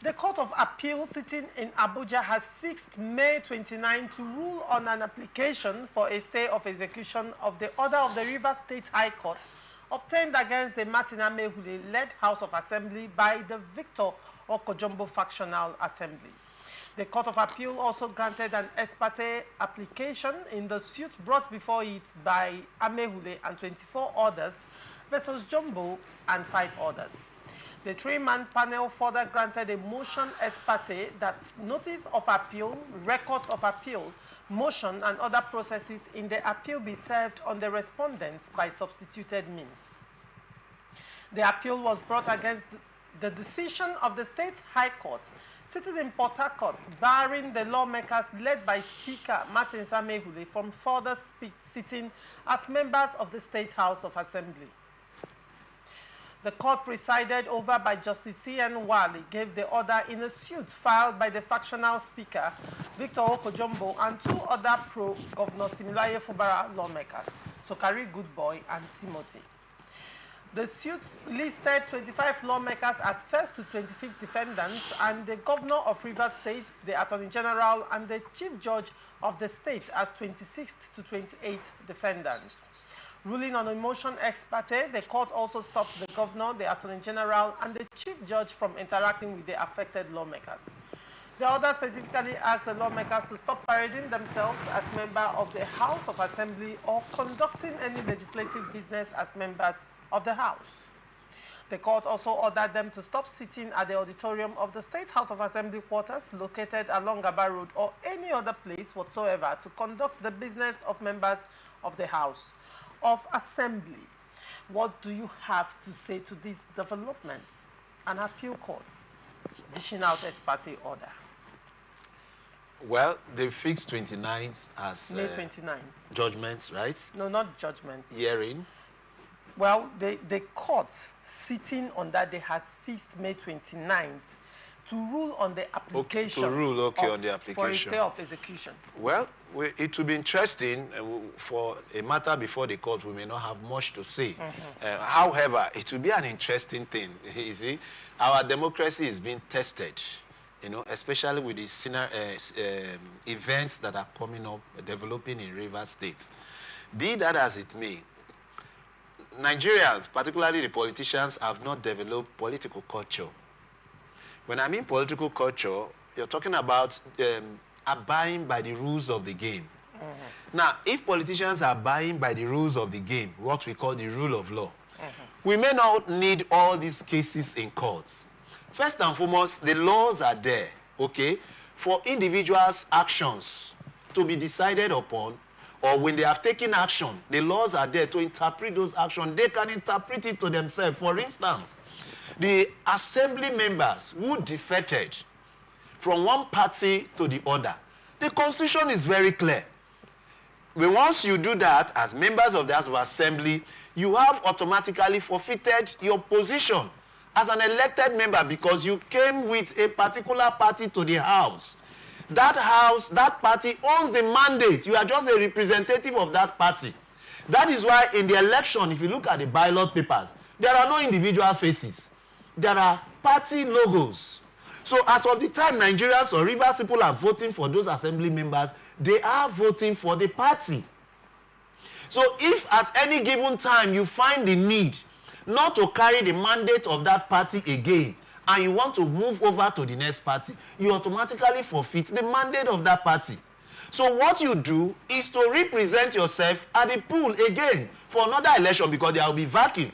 The Court of Appeal sitting in Abuja has fixed May 29 to rule on an application for a stay of execution of the order of the Rivers State High Court obtained against the Amaehule-led House of Assembly by the Victor Oko-Jumbo factional assembly. The Court of Appeal also granted an ex parte application in the suit brought before it by Amaehule and 24 others versus Jumbo and 5 others. The three-man panel further granted a motion ex parte that notice of appeal, records of appeal, motion and other processes in the appeal be served on the respondents by substituted means. The appeal was brought against the decision of the State High Court sitting in Port Harcourt, barring the lawmakers led by Speaker Martin Amaehule from further sitting as members of the State House of Assembly. The court presided over by Justice C.N. Wali gave the order in a suit filed by the factional speaker, Victor Oko-Jumbo, and 2 other pro-Governor Similaye Fubara lawmakers, Sokari Goodboy and Timothy. The suit listed 25 lawmakers as first to 25th defendants and the Governor of Rivers State, the Attorney General, and the Chief Judge of the state as 26th to 28th defendants. Ruling on a motion ex parte, the court also stopped the Governor, the Attorney General, and the Chief Judge from interacting with the affected lawmakers. The order specifically asked the lawmakers to stop parading themselves as members of the House of Assembly or conducting any legislative business as members of the House. The court also ordered them to stop sitting at the auditorium of the State House of Assembly quarters located along Aba Road or any other place whatsoever to conduct the business of members of the House of Assembly. What do you have to say to these developments? An appeal court dishing out ex parte order. Well, they fixed 29th as May 29th. Judgment, right? No, not judgment. Hearing. Well, the court sitting on that day has fixed May 29th to rule on the application. Okay, to rule, okay, on the application. For a stay of execution. Well, it will be interesting for a matter before the court. We may not have much to say. However, it will be an interesting thing. You see, our democracy is being tested, you know, especially with the events that are coming up, developing in Rivers State. Be that as it may, Nigerians, particularly the politicians, have not developed political culture. When I mean political culture, you're talking about abiding by the rules of the game. Now, if politicians are abiding by the rules of the game, what we call the rule of law, we may not need all these cases in courts. First and foremost, the laws are there, okay, for individuals' actions to be decided upon, or when they have taken action, the laws are there to interpret those actions. They can interpret it to themselves. For instance, the assembly members who defected from one party to the other, the constitution is very clear. But once you do that, as members of the House of Assembly, you have automatically forfeited your position as an elected member because you came with a particular party to the House. That house, that party owns the mandate. You are just a representative of that party. That is why in the election, if you look at the ballot papers, there are no individual faces. There are party logos. So as of the time Nigerians or Rivers people are voting for those assembly members, they are voting for the party. So if at any given time you find the need not to carry the mandate of that party again, and you want to move over to the next party, you automatically forfeit the mandate of that party. So what you do is to represent yourself at the pool again for another election because there will be vacuum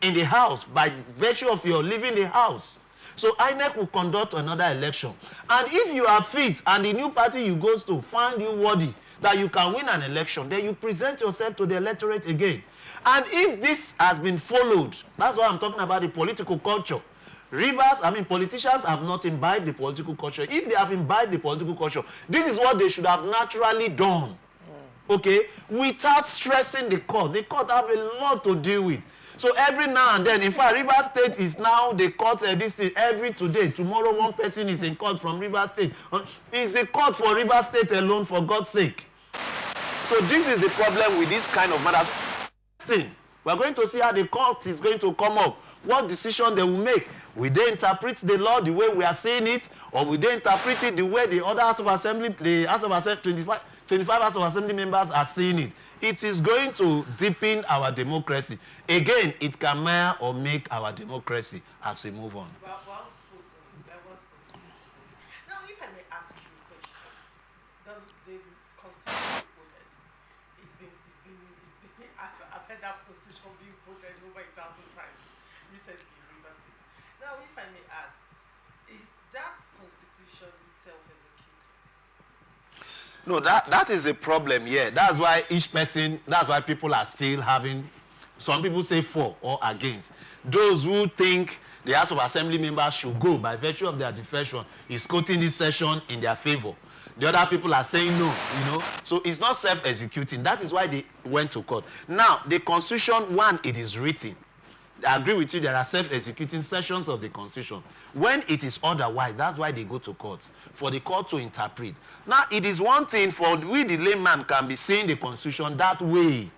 in the house by virtue of your leaving the house. So INEC will conduct another election. And if you are fit and the new party you go to find you worthy that you can win an election, then you present yourself to the electorate again. And if this has been followed, that's why I'm talking about the political culture. Politicians have not imbibed the political culture. If they have imbibed the political culture, this is what they should have naturally done. Okay? Without stressing the court. The court have a lot to deal with. So every now and then, in fact, Rivers State is now the court this thing every today. Tomorrow, one person is in court from Rivers State. It's the court for Rivers State alone, for God's sake. So this is the problem with this kind of matters. We're going to see how the court is going to come up what decision they will make. Will they interpret the law the way we are saying it, or will they interpret it the way the other House of Assembly, the House of Assembly, 25 House of Assembly members are seeing it? It is going to deepen our democracy. Again, it can mar or make our democracy as we move on. Well spoken. That was spoken. Now, if I may ask you a question, the Constitution voted. I've heard that Constitution being voted over 1,000 times recently in Rivers State. Now, if I may ask, is that Constitution self-executing? No, that is a problem here. That's why each person, that's why people are still having, some people say for or against. Those who think the House of Assembly members should go by virtue of their defection is quoting this session in their favor. The other people are saying no, you know. So it's not self-executing. That is why they went to court. Now, the Constitution, one, it is written. I agree with you, there are self-executing sections of the Constitution. When it is otherwise, that's why they go to court, for the court to interpret. Now, it is one thing for we, the layman, can be seeing the Constitution that way.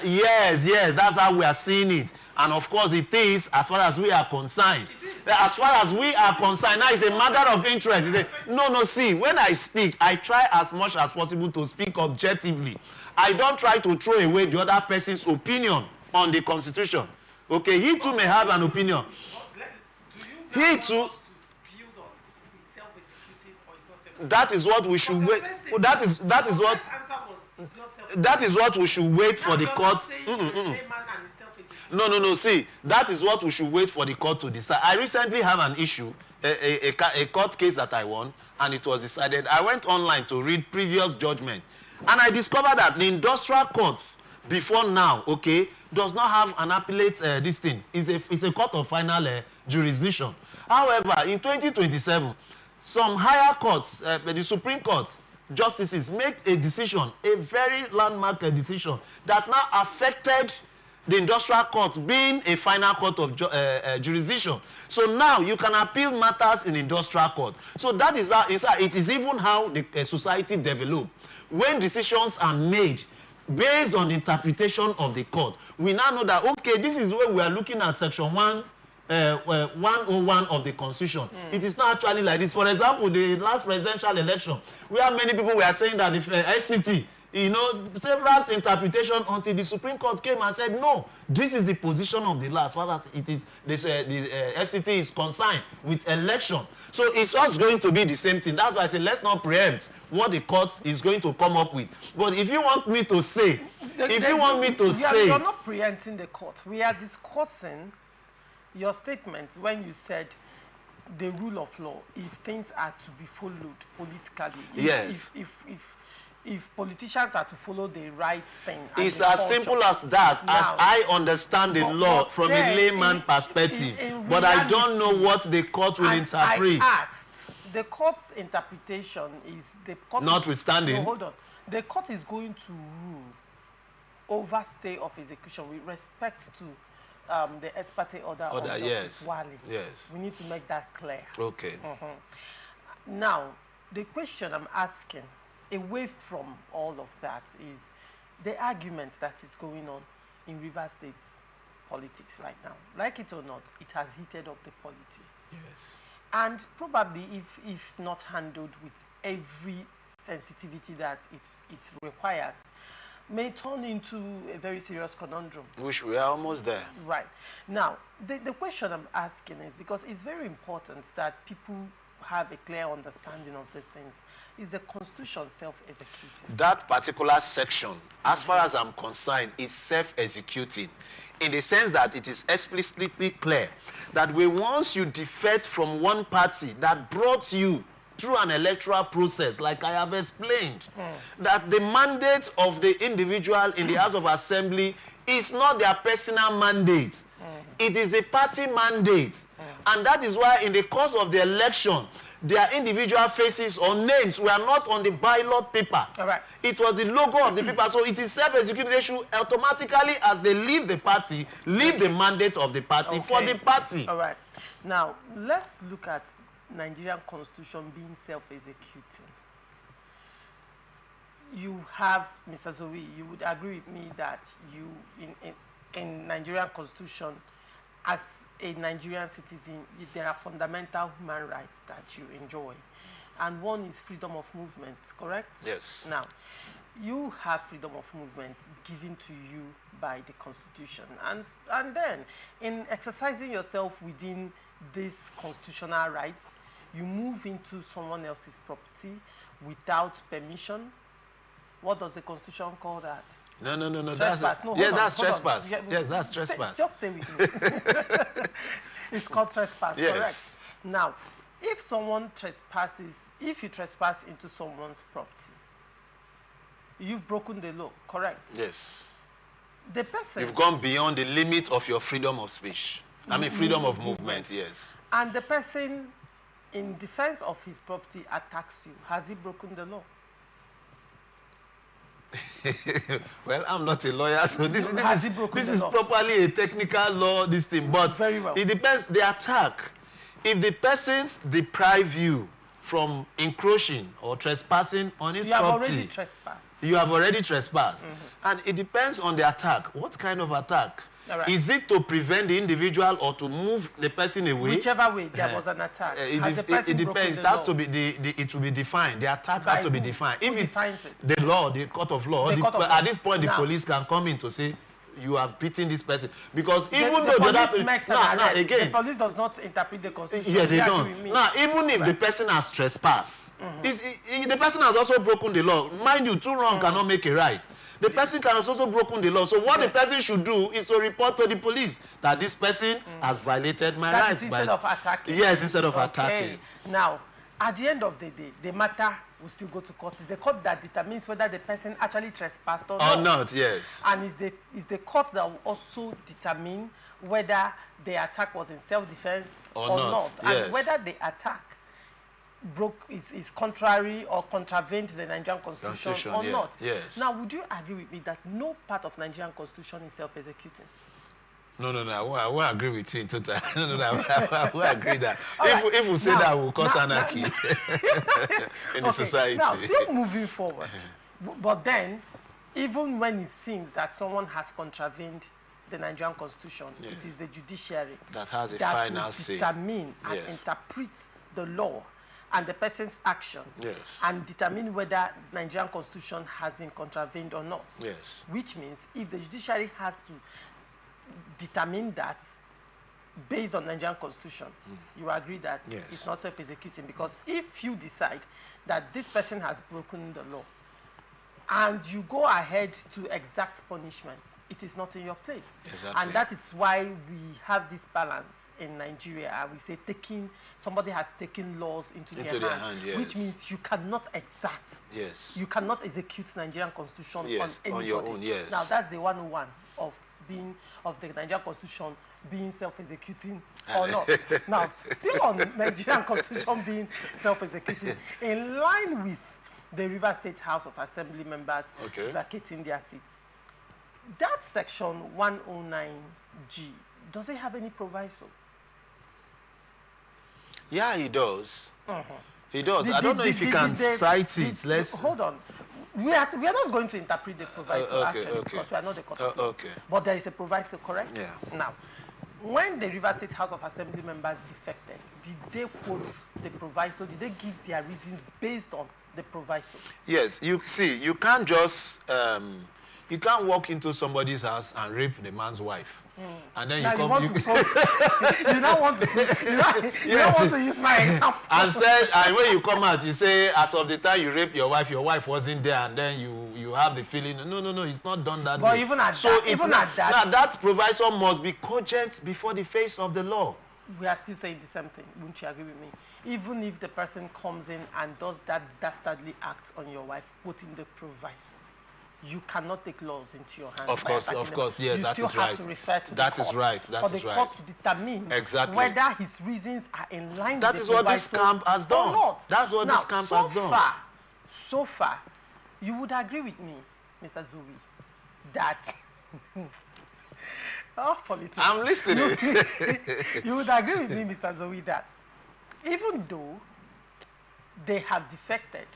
Yes, that's how we are seeing it. And of course, it is, as far as we are concerned. As far as we are concerned, now it's a matter of interest. No, see, when I speak, I try as much as possible to speak objectively. I don't try to throw away the other person's opinion on the Constitution. Okay, he too may have an opinion. He too. That is what we should wait. That is what we should wait for the court. No. See, that is what we should wait for the court to decide. I recently have an issue, a court case that I won, and it was decided. I went online to read previous judgment, and I discovered that the industrial courts before now, okay, does not have an appellate this thing. It's a court of final jurisdiction. However, in 2027, some higher courts, the Supreme Court justices make a decision, a very landmark decision that now affected the industrial court being a final court of jurisdiction. So now you can appeal matters in industrial court. So that is how it is even how the society developed. When decisions are made based on the interpretation of the court, we now know that, okay, this is where we are looking at section 101 of the Constitution. It is not actually like this. For example, the last presidential election, where many people were saying that if SCT, you know, several interpretations until the Supreme Court came and said, no, this is the position of the law as far as it is, the FCT is concerned with election. So it's just going to be the same thing. That's why I say let's not preempt what the court is going to come up with. But if you want me to say, you're not preempting the court. We are discussing your statement when you said the rule of law, if things are to be followed politically. If politicians are to follow the right thing. It's as simple as that, now, as I understand the law from a layman perspective. In but reality, I don't know what the court will interpret. I asked, the court's interpretation is the court. Notwithstanding. No, hold on. The court is going to rule over stay of execution with respect to the ex parte order of Justice Wale. Yes. We need to make that clear. Okay. Now, the question I'm asking, away from all of that, is the argument that is going on in Rivers State politics right now. Like it or not, it has heated up the polity. Yes. And probably, if not handled with every sensitivity that it requires, may turn into a very serious conundrum. Which we are almost there. Right. Now, the question I'm asking is, because it's very important that people have a clear understanding of these things, is the Constitution self-executing? That particular section, as far as I'm concerned, is self-executing in the sense that it is explicitly clear that once you defect from one party that brought you through an electoral process, like I have explained, that the mandate of the individual in the House of Assembly is not their personal mandate. It is a party mandate. And that is why in the course of the election, their individual faces or names were not on the ballot paper. All right. It was the logo of the paper. So it is self-executed. They should automatically, as they leave the party, leave the mandate of the party for the party. All right. Now, let's look at Nigerian Constitution being self-executing. You have, Mr. Zoe, you would agree with me that in Nigerian Constitution, as a Nigerian citizen, there are fundamental human rights that you enjoy. And one is freedom of movement, correct? Yes. Now, you have freedom of movement given to you by the Constitution. And then, in exercising yourself within these constitutional rights, you move into someone else's property without permission. What does the Constitution call that? No. Trespass. That's trespass. Yes, that's trespass. Just stay with me. It's called trespass, yes. Correct? Now, if someone trespasses, if you trespass into someone's property, you've broken the law, correct? Yes. The person... You've gone beyond the limit of your freedom of speech. I mean, freedom of movement, yes. And the person, in defense of his property, attacks you. Has he broken the law? Well, I'm not a lawyer, so this is law? properly a technical law, this thing. But very well. It depends, the attack. If the persons deprive you from encroaching or trespassing on his property, you have already trespassed. And it depends on the attack. What kind of attack? Right. Is it to prevent the individual or to move the person away? Whichever way, there was an attack. It depends. It has to be it will be defined. The attack has to be defined. If it defines it? The law, the court of law. At this point, the police can come in to say you have beaten this person because even though the other makes an arrest, again, the police does not interpret the Constitution. Yeah, they don't. Now, even if the person has trespassed, the person has also broken the law. Mind you, two wrongs cannot make a right. The person can also broken the law. So what the person should do is to report to the police that this person has violated my rights. Instead of attacking. Yes, instead of attacking. Now, at the end of the day, the matter will still go to court. It's the court that determines whether the person actually trespassed or not. Yes. And it's the court that will also determine whether the attack was in self-defense or not. Yes. And whether the attack is contrary or contravened the Nigerian Constitution or not. Yes. Now, would you agree with me that no part of Nigerian Constitution is self-executing? No, I won't agree with you in total. I won't agree that. If we say that, we'll cause anarchy in the society. Now, still moving forward. But then, even when it seems that someone has contravened the Nigerian Constitution, it is the judiciary that has a final say. Determine and interpret the law and the person's action and determine whether Nigerian Constitution has been contravened or not. Yes. Which means if the judiciary has to determine that based on Nigerian Constitution, you agree that it's not self-executing, because if you decide that this person has broken the law and you go ahead to exact punishment, it is not in your place. Exactly. And that is why we have this balance in Nigeria. We say somebody has taken laws into their hands, which means you cannot exact. Yes. You cannot execute Nigerian Constitution on anybody. On your own, yes. Now that's the 101 of the Nigerian Constitution being self-executing or not. Now, still on Nigerian Constitution being self-executing, in line with the Rivers State House of Assembly members vacating their seats, that section 109G, does it have any proviso? Yeah, he does. He does. I don't know if you can cite it. Hold on. We are not going to interpret the proviso because we are not the court of law. But there is a proviso, correct? Yeah. Now, when the Rivers State House of Assembly members defected, did they quote the proviso? Did they give their reasons based on the proviso? Yes. You see, you can't just you can't walk into somebody's house and rape the man's wife. And then you don't want to use my example. And when you come out, you say, as of the time you raped your wife wasn't there, and then you have the feeling, no, it's not done that way. But even at that, that proviso must be cogent before the face of the law. We are still saying the same thing. Wouldn't you agree with me? Even if the person comes in and does that dastardly act on your wife, quoting the proviso, you cannot take laws into your hands. Of course, yes, that is right. You still have to refer to the court for the court to determine whether his reasons are in line with the proviso. That is what this camp has done. That's what this camp has done. So far, you would agree with me, Mr. Zoe, that politics. I'm listening. You would agree with me, Mr. Zoe, that even though they have defected,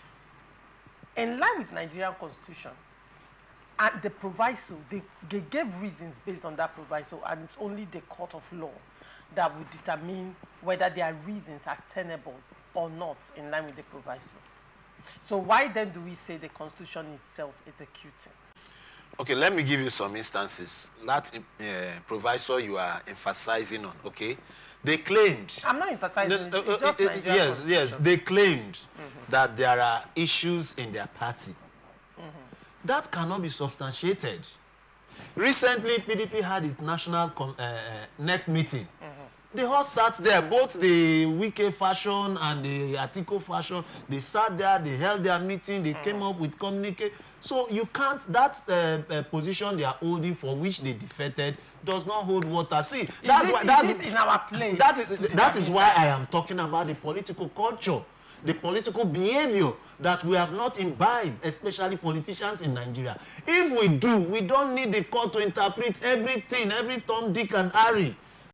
in line with Nigerian Constitution, And the proviso, they gave reasons based on that proviso, and it's only the court of law that will determine whether their reasons are tenable or not in line with the proviso. So why then do we say the Constitution is self-executing? Okay, let me give you some instances. That proviso you are emphasizing on, okay? They claimed... I'm not emphasizing, it's just Nigerian yes, they claimed that there are issues in their party. That cannot be substantiated. Recently, PDP had its national NEC meeting. They all sat there, both the Wike faction and the Atiku faction. They sat there, they held their meeting, they came up with communique. So you can't, that position they are holding for which they defeated does not hold water. See, that's in our place. That is why I am talking about the political culture, the political behavior that we have not imbibed, especially politicians in Nigeria. If we do, we don't need the court to interpret everything, every Tom, Dick, and Harry.